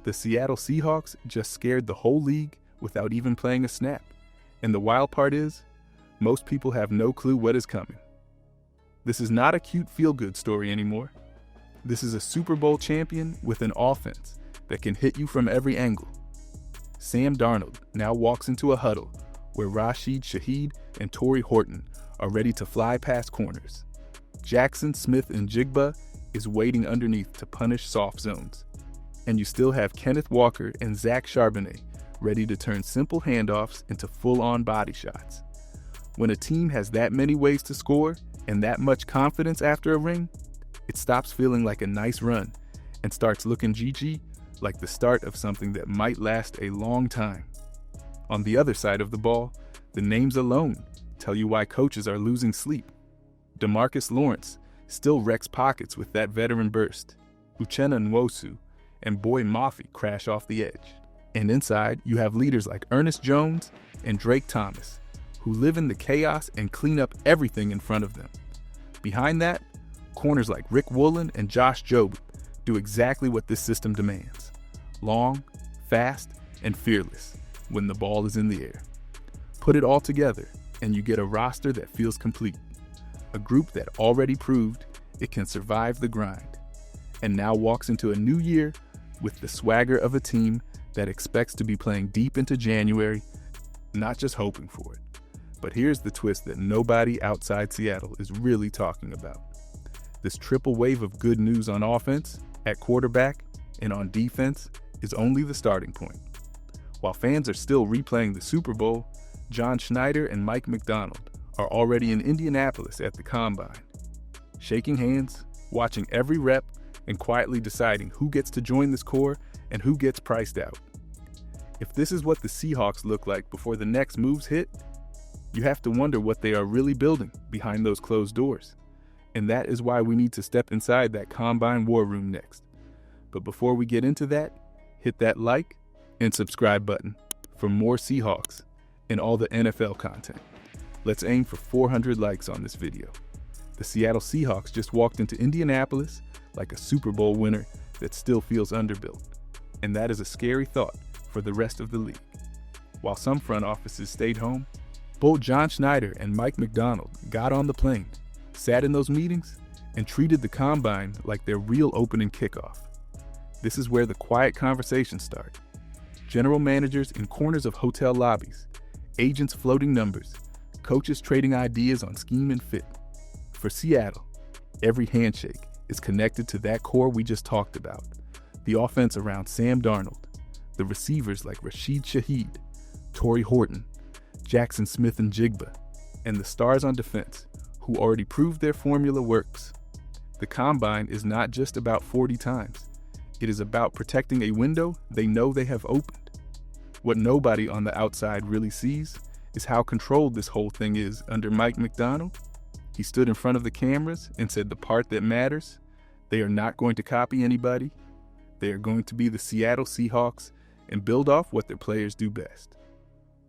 The Seattle Seahawks just scared the whole league without even playing a snap. And the wild part is, most people have no clue what is coming. This is not a cute feel-good story anymore. This is a Super Bowl champion with an offense that can hit you from every angle. Sam Darnold now walks into a huddle where Rashid Shaheed and Torrey Horton are ready to fly past corners. Jackson Smith-Njigba is waiting underneath to punish soft zones. And you still have Kenneth Walker and Zach Charbonnet ready to turn simple handoffs into full-on body shots. When a team has that many ways to score and that much confidence after a ring, it stops feeling like a nice run and starts looking GG like the start of something that might last a long time. On the other side of the ball, the names alone tell you why coaches are losing sleep. DeMarcus Lawrence still wrecks pockets with that veteran burst. Uchenna Nwosu and Boy Mafi crash off the edge. And inside, you have leaders like Ernest Jones and Drake Thomas, who live in the chaos and clean up everything in front of them. Behind that, corners like Rick Woolen and Josh Jobe do exactly what this system demands. Long, fast, and fearless when the ball is in the air. Put it all together, and you get a roster that feels complete. A group that already proved it can survive the grind, and now walks into a new year with the swagger of a team that expects to be playing deep into January, not just hoping for it. But here's the twist that nobody outside Seattle is really talking about. This triple wave of good news on offense, at quarterback, and on defense is only the starting point. While fans are still replaying the Super Bowl, John Schneider and Mike McDonald are already in Indianapolis at the Combine, shaking hands, watching every rep, and quietly deciding who gets to join this core and who gets priced out. If this is what the Seahawks look like before the next moves hit, you have to wonder what they are really building behind those closed doors. And that is why we need to step inside that Combine war room next. But before we get into that, hit that like and subscribe button for more Seahawks and all the NFL content. Let's aim for 400 likes on this video. The Seattle Seahawks just walked into Indianapolis like a Super Bowl winner that still feels underbuilt. And that is a scary thought for the rest of the league. While some front offices stayed home, both John Schneider and Mike McDonald got on the plane, sat in those meetings, and treated the Combine like their real opening kickoff. This is where the quiet conversations start. General managers in corners of hotel lobbies, agents floating numbers, coaches trading ideas on scheme and fit. For Seattle, every handshake is connected to that core we just talked about. The offense around Sam Darnold, the receivers like Rashid Shaheed, Torrey Horton, Jackson Smith-Njigba, and the stars on defense who already proved their formula works. The Combine is not just about 40 times. It is about protecting a window they know they have opened. What nobody on the outside really sees is how controlled this whole thing is under Mike McDonald. He stood in front of the cameras and said the part that matters, they are not going to copy anybody. They are going to be the Seattle Seahawks and build off what their players do best.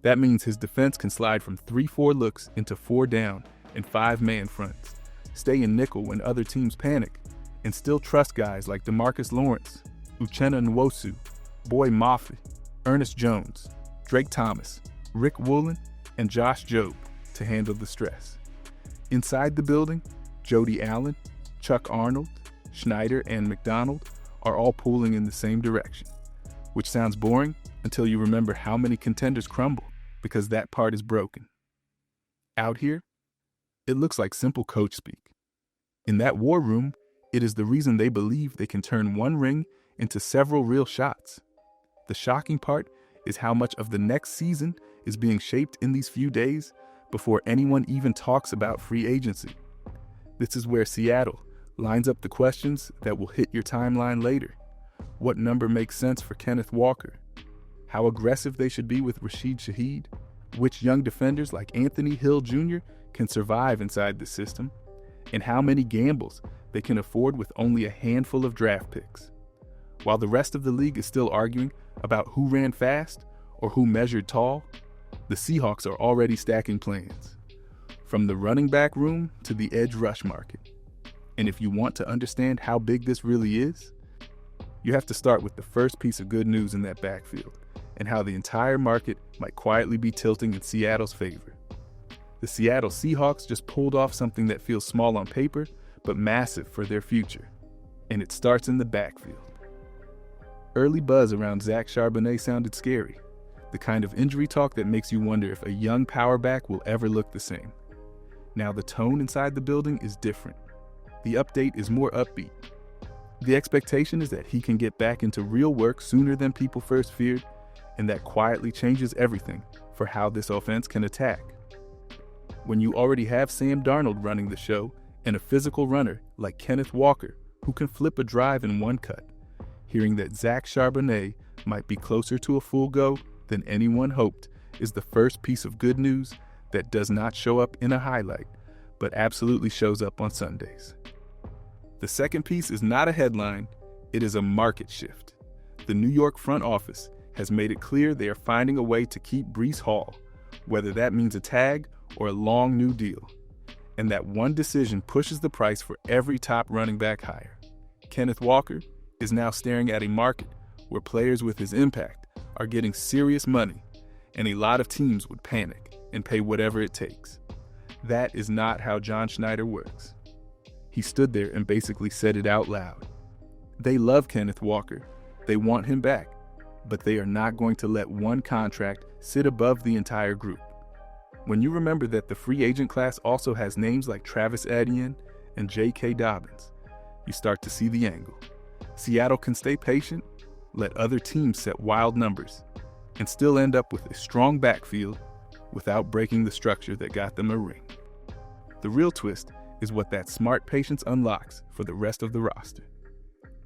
That means his defense can slide from 3-4 looks into 4 down and 5-man fronts, stay in nickel when other teams panic, and still trust guys like DeMarcus Lawrence, Uchenna Nwosu, Boy Mafi, Ernest Jones, Drake Thomas, Rick Woolen, and Josh Jobe to handle the stress. Inside the building, Jody Allen, Chuck Arnold, Schneider, and McDonald are all pulling in the same direction, which sounds boring until you remember how many contenders crumble because that part is broken. Out here, it looks like simple coach speak. In that war room, it is the reason they believe they can turn one ring into several real shots. The shocking part is how much of the next season is being shaped in these few days before anyone even talks about free agency. This is where Seattle lines up the questions that will hit your timeline later. What number makes sense for Kenneth Walker? How aggressive they should be with Rashid Shaheed? Which young defenders like Anthony Hill Jr. can survive inside the system? And how many gambles they can afford with only a handful of draft picks? While the rest of the league is still arguing about who ran fast or who measured tall, the Seahawks are already stacking plans, from the running back room to the edge rush market. And if you want to understand how big this really is, You have to start with the first piece of good news in that backfield, and how the entire market might quietly be tilting in Seattle's favor. The Seattle Seahawks just pulled off something that feels small on paper, but massive for their future. And it starts in the backfield. Early buzz around Zach Charbonnet sounded scary, the kind of injury talk that makes you wonder if a young power back will ever look the same. Now the tone inside the building is different. The update is more upbeat. The expectation is that he can get back into real work sooner than people first feared, and that quietly changes everything for how this offense can attack. When you already have Sam Darnold running the show and a physical runner like Kenneth Walker who can flip a drive in one cut, hearing that Zach Charbonnet might be closer to a full go than anyone hoped is the first piece of good news that does not show up in a highlight, but absolutely shows up on Sundays. The second piece is not a headline, it is a market shift. The New York front office has made it clear they are finding a way to keep Breece Hall, whether that means a tag or a long new deal. And that one decision pushes the price for every top running back hire. Kenneth Walker is now staring at a market where players with his impact are getting serious money, and a lot of teams would panic and pay whatever it takes. That is not how John Schneider works. He stood there and basically said it out loud. They love Kenneth Walker. They want him back, but they are not going to let one contract sit above the entire group. When you remember that the free agent class also has names like Travis Etienne and J.K. Dobbins, you start to see the angle. Seattle can stay patient, let other teams set wild numbers, and still end up with a strong backfield without breaking the structure that got them a ring. The real twist is what that smart patience unlocks for the rest of the roster.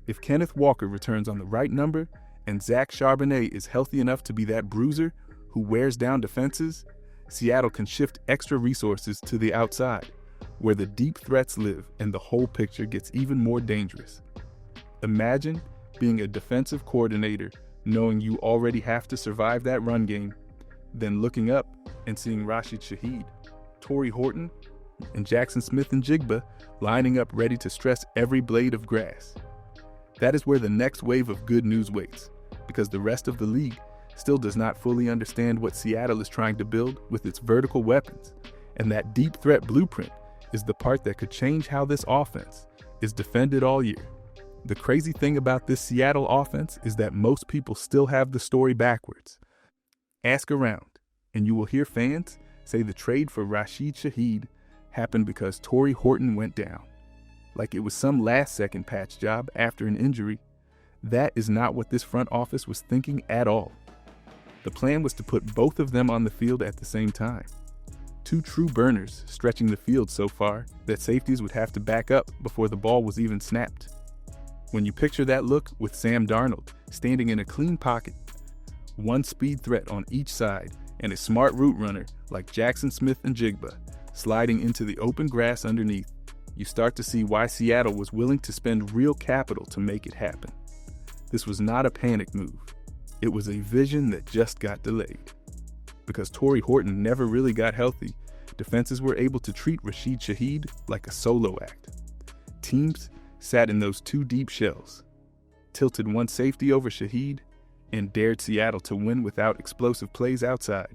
If Kenneth Walker returns on the right number and Zach Charbonnet is healthy enough to be that bruiser who wears down defenses, Seattle can shift extra resources to the outside, where the deep threats live and the whole picture gets even more dangerous. Imagine being a defensive coordinator knowing you already have to survive that run game, then looking up and seeing Rashid Shaheed, Torrey Horton, and Jackson Smith-Njigba lining up ready to stress every blade of grass. That is where the next wave of good news waits, because the rest of the league still does not fully understand what Seattle is trying to build with its vertical weapons, and that deep threat blueprint is the part that could change how this offense is defended all year. The crazy thing about this Seattle offense is that most people still have the story backwards. Ask around, and you will hear fans say the trade for Rashid Shaheed happened because Torrey Horton went down, like it was some last-second patch job after an injury. That is not what this front office was thinking at all. The plan was to put both of them on the field at the same time. Two true burners stretching the field so far that safeties would have to back up before the ball was even snapped. When you picture that look with Sam Darnold standing in a clean pocket, one speed threat on each side, and a smart route runner like Jackson Smith-Njigba sliding into the open grass underneath, you start to see why Seattle was willing to spend real capital to make it happen. This was not a panic move. It was a vision that just got delayed. Because Torrey Horton never really got healthy, defenses were able to treat Rashid Shaheed like a solo act. Teams sat in those two deep shells, tilted one safety over Shaheed, and dared Seattle to win without explosive plays outside.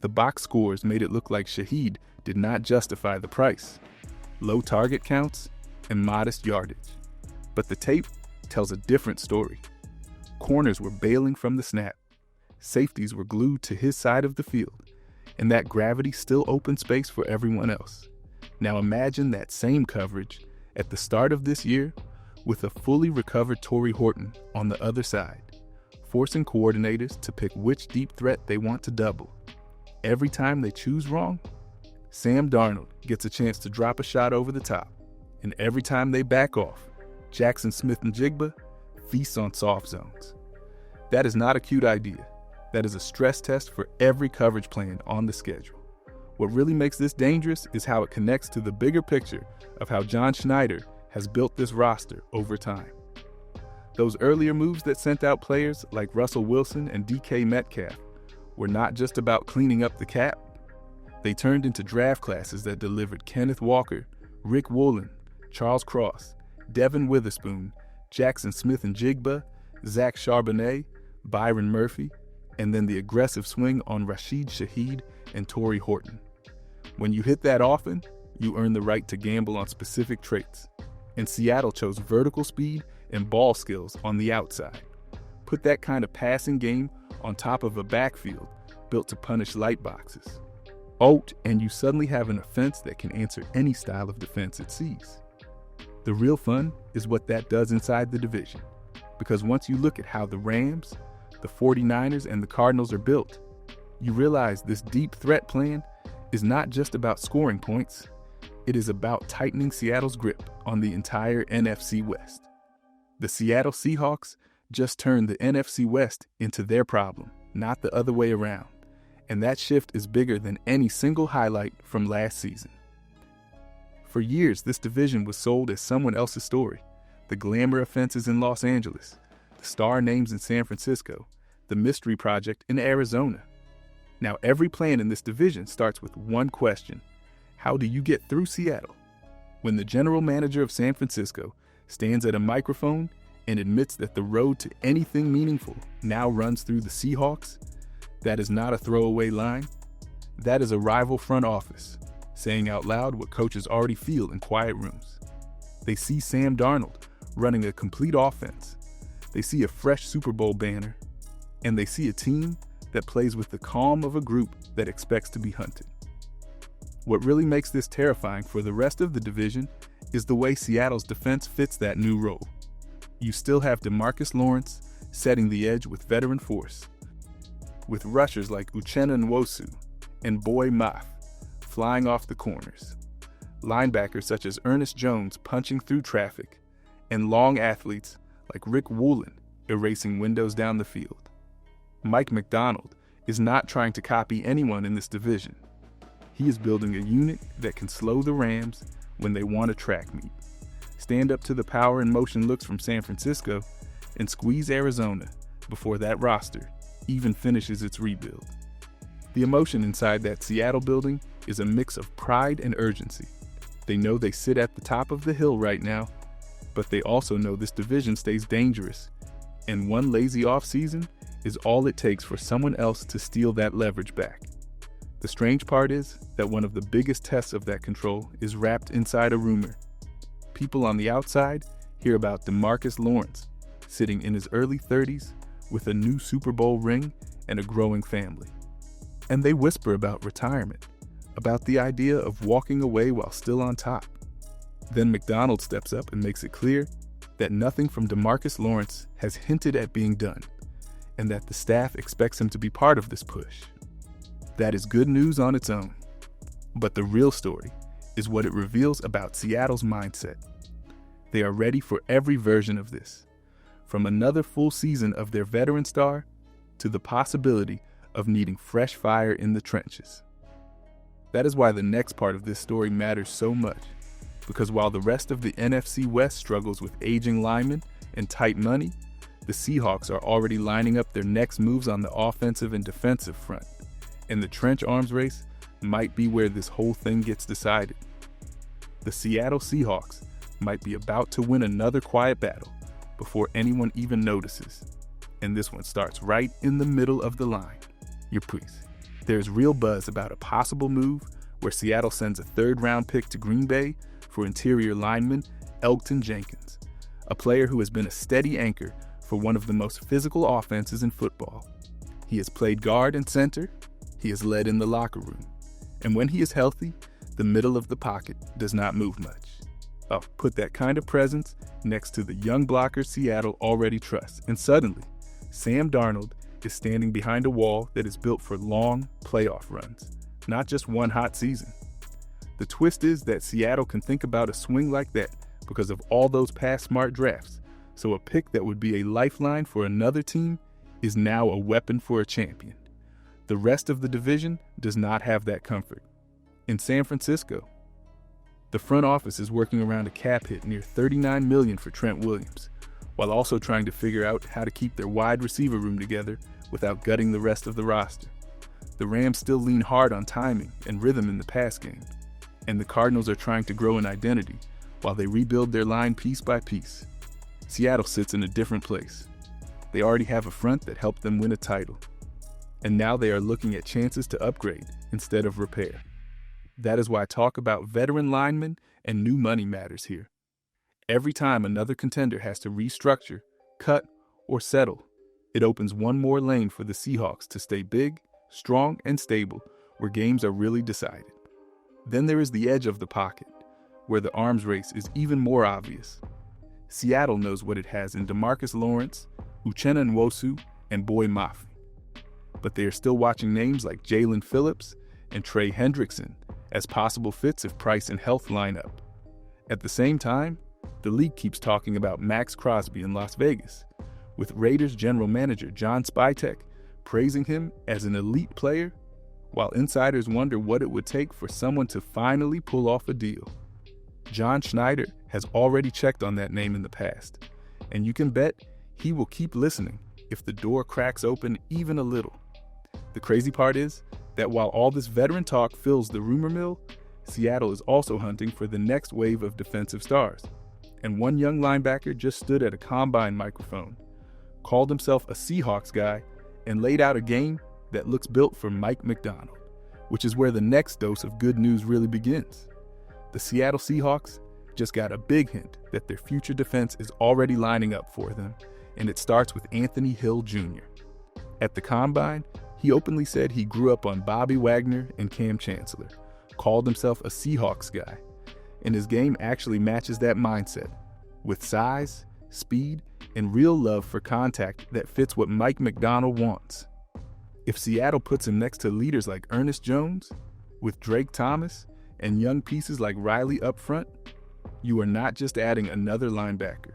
The box scores made it look like Shaheed did not justify the price. Low target counts and modest yardage. But the tape tells a different story. Corners were bailing from the snap. Safeties were glued to his side of the field, and that gravity still opened space for everyone else. Now imagine that same coverage at the start of this year with a fully recovered Torrey Horton on the other side, forcing coordinators to pick which deep threat they want to double. Every time they choose wrong, Sam Darnold gets a chance to drop a shot over the top, and every time they back off, Jackson Smith-Njigba feasts on soft zones. That is not a cute idea. That is a stress test for every coverage plan on the schedule. What really makes this dangerous is how it connects to the bigger picture of how John Schneider has built this roster over time. Those earlier moves that sent out players like Russell Wilson and DK Metcalf were not just about cleaning up the cap. They turned into draft classes that delivered Kenneth Walker, Rick Woolen, Charles Cross, Devin Witherspoon, Jackson Smith and Jigba, Zach Charbonnet, Byron Murphy, and then the aggressive swing on Rashid Shaheed and Torrey Horton. When you hit that often, you earn the right to gamble on specific traits. And Seattle chose vertical speed and ball skills on the outside. Put that kind of passing game on top of a backfield built to punish light boxes. And you suddenly have an offense that can answer any style of defense it sees. The real fun is what that does inside the division. Because once you look at how the Rams, the 49ers, and the Cardinals are built, you realize this deep threat plan is not just about scoring points. It is about tightening Seattle's grip on the entire NFC West. The Seattle Seahawks just turned the NFC West into their problem, not the other way around. And that shift is bigger than any single highlight from last season. For years, this division was sold as someone else's story. The glamour offenses in Los Angeles, the star names in San Francisco, the mystery project in Arizona. Now every plan in this division starts with one question: how do you get through Seattle? When the general manager of San Francisco stands at a microphone and admits that the road to anything meaningful now runs through the Seahawks, that is not a throwaway line. That is a rival front office saying out loud what coaches already feel in quiet rooms. They see Sam Darnold running a complete offense. They see a fresh Super Bowl banner, and they see a team that plays with the calm of a group that expects to be hunted. What really makes this terrifying for the rest of the division is the way Seattle's defense fits that new role. You still have DeMarcus Lawrence setting the edge with veteran force, with rushers like Uchenna Nwosu and Boy Mafe flying off the corners, linebackers such as Ernest Jones punching through traffic, and long athletes like Rick Woolen erasing windows down the field. Mike Macdonald is not trying to copy anyone in this division. He is building a unit that can slow the Rams when they want a track meet, stand up to the power and motion looks from San Francisco, and squeeze Arizona before that roster even finishes its rebuild. The emotion inside that Seattle building is a mix of pride and urgency. They know they sit at the top of the hill right now, but they also know this division stays dangerous, and one lazy offseason is all it takes for someone else to steal that leverage back. The strange part is that one of the biggest tests of that control is wrapped inside a rumor. People on the outside hear about DeMarcus Lawrence sitting in his early 30s with a new Super Bowl ring and a growing family. And they whisper about retirement, about the idea of walking away while still on top. Then Macdonald steps up and makes it clear that nothing from DeMarcus Lawrence has hinted at being done, and that the staff expects him to be part of this push. That is good news on its own. But the real story is what it reveals about Seattle's mindset. They are ready for every version of this, from another full season of their veteran star to the possibility of needing fresh fire in the trenches. That is why the next part of this story matters so much, because while the rest of the NFC West struggles with aging linemen and tight money, the Seahawks are already lining up their next moves on the offensive and defensive front, and the trench arms race might be where this whole thing gets decided. The Seattle Seahawks might be about to win another quiet battle before anyone even notices, and this one starts right in the middle of the line. There's real buzz about a possible move where Seattle sends a third-round pick to Green Bay for interior lineman Elgton Jenkins, a player who has been a steady anchor for one of the most physical offenses in football. He has played guard and center, he has led in the locker room, and when he is healthy, the middle of the pocket does not move much. Put that kind of presence next to the young blockers Seattle already trusts, and suddenly, Sam Darnold is standing behind a wall that is built for long playoff runs, not just one hot season. The twist is that Seattle can think about a swing like that because of all those past smart drafts, so a pick that would be a lifeline for another team is now a weapon for a champion. The rest of the division does not have that comfort. In San Francisco, the front office is working around a cap hit near $39 million for Trent Williams, while also trying to figure out how to keep their wide receiver room together without gutting the rest of the roster. The Rams still lean hard on timing and rhythm in the pass game, and the Cardinals are trying to grow an identity while they rebuild their line piece by piece. Seattle sits in a different place. They already have a front that helped them win a title. And now they are looking at chances to upgrade instead of repair. That is why talk about veteran linemen and new money matters here. Every time another contender has to restructure, cut, or settle, it opens one more lane for the Seahawks to stay big, strong, and stable where games are really decided. Then there is the edge of the pocket, where the arms race is even more obvious. Seattle knows what it has in DeMarcus Lawrence, Uchenna Nwosu, and Boy Mafe. But they are still watching names like Jalen Phillips and Trey Hendrickson as possible fits if price and health line up. At the same time, the league keeps talking about Max Crosby in Las Vegas, with Raiders general manager John Spytek praising him as an elite player, while insiders wonder what it would take for someone to finally pull off a deal. John Schneider has already checked on that name in the past, and you can bet he will keep listening if the door cracks open even a little. The crazy part is that while all this veteran talk fills the rumor mill, Seattle is also hunting for the next wave of defensive stars. And one young linebacker just stood at a combine microphone, called himself a Seahawks guy, and laid out a game that looks built for Mike Macdonald, which is where the next dose of good news really begins. The Seattle Seahawks just got a big hint that their future defense is already lining up for them, and it starts with Anthony Hill Jr. At the combine, he openly said he grew up on Bobby Wagner and Cam Chancellor, called himself a Seahawks guy, and his game actually matches that mindset, with size, speed, and real love for contact that fits what Mike Macdonald wants. If Seattle puts him next to leaders like Ernest Jones, with Drake Thomas, and young pieces like Riley up front, you are not just adding another linebacker.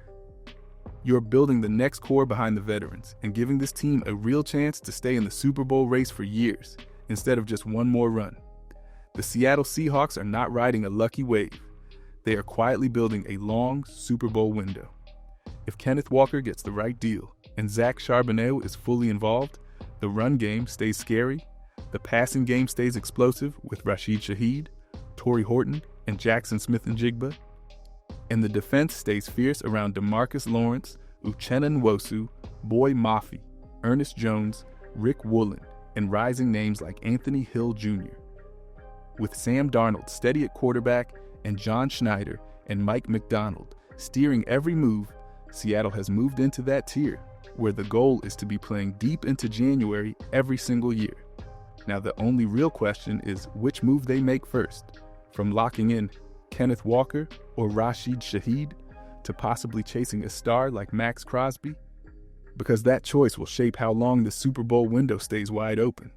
You're building the next core behind the veterans and giving this team a real chance to stay in the Super Bowl race for years, instead of just one more run. The Seattle Seahawks are not riding a lucky wave. They are quietly building a long Super Bowl window. If Kenneth Walker gets the right deal and Zach Charbonnet is fully involved, the run game stays scary, the passing game stays explosive with Rashid Shaheed, Torrey Horton, and Jackson Smith-Njigba, and the defense stays fierce around DeMarcus Lawrence, Uchenna Nwosu, Boy Mafe, Ernest Jones, Rick Woolen, and rising names like Anthony Hill Jr. With Sam Darnold steady at quarterback and John Schneider and Mike Macdonald steering every move, Seattle has moved into that tier where the goal is to be playing deep into January every single year. Now the only real question is which move they make first, from locking in Kenneth Walker or Rashid Shaheed to possibly chasing a star like Max Crosby, because that choice will shape how long the Super Bowl window stays wide open.